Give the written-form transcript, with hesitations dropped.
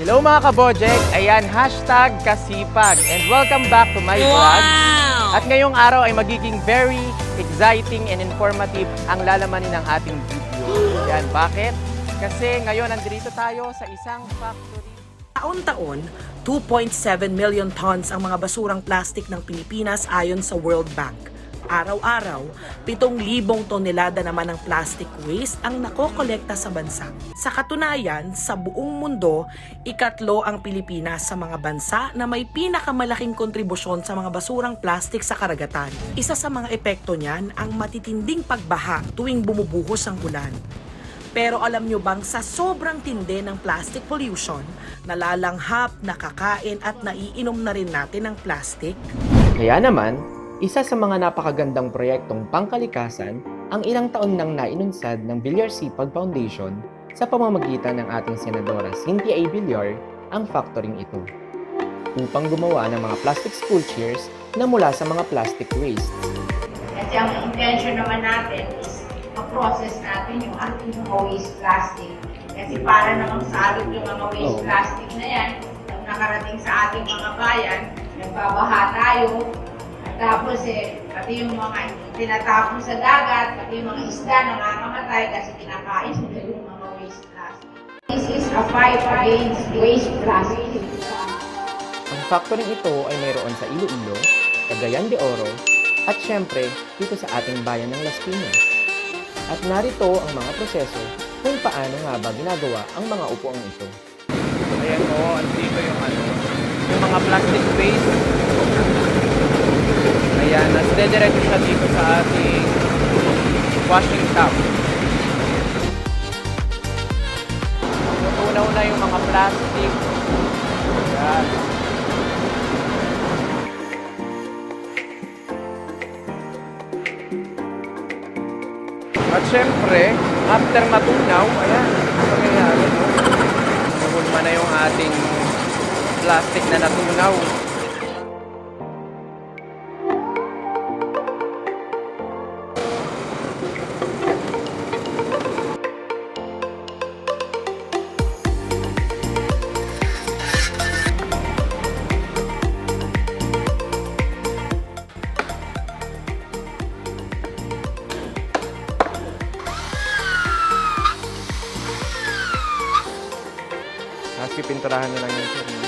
Hello mga kabojek! Ayan, hashtag kasipag. And welcome back to my vlog. At ngayong araw ay magiging very exciting and informative ang lalamanin ng ating video. Yan, bakit? Kasi ngayon nandito tayo sa isang factory. Taon-taon, 2.7 million tons ang mga basurang plastic ng Pilipinas ayon sa World Bank. Araw-araw, 7,000 tonelada naman ng plastic waste ang nakokolekta sa bansa. Sa katunayan, sa buong mundo, ikatlo ang Pilipinas sa mga bansa na may pinakamalaking kontribusyon sa mga basurang plastic sa karagatan. Isa sa mga epekto niyan ang matitinding pagbaha tuwing bumubuhos ang ulan. Pero alam nyo bang sa sobrang tindi ng plastic pollution, nalalanghap, nakakain at naiinom na rin natin ang plastic? Kaya naman, isa sa mga napakagandang proyektong pangkalikasan ang ilang taon nang nainunsad ng Villar Sipag Foundation sa pamamagitan ng ating Senadora Cynthia A. Villar ang factoring ito upang gumawa ng mga plastic school chairs na mula sa mga plastic waste. Kasi ang intention naman natin is ma-process natin yung ating mga waste plastic. Kasi para namang salot yung mga waste plastic na yan, pag nakarating sa ating mga bayan, nagbabaha tayo, tapos pati yung mga tinatapon sa dagat, pati yung mga isda nangangamatay kasi kinakain nila yung mga waste plastic. This is a fight against waste plastic. Ang factoring ito ay mayroon sa Iloilo, Cagayan de Oro, at syempre dito sa ating bayan ng Las Piñas. At narito ang mga proseso kung paano nga ba ginagawa ang mga upuan ito. Ayan o, andito yung mga plastic waste. Ayan, nasa-dediretso siya dito sa ating washing tub. Tutunaw na yung mga plastic. Ayan. At syempre, after matunaw, ayan, ano nangyayari, no? Nahulma na yung ating plastic na natunaw. Tapos pipinturahan na lang yung sir.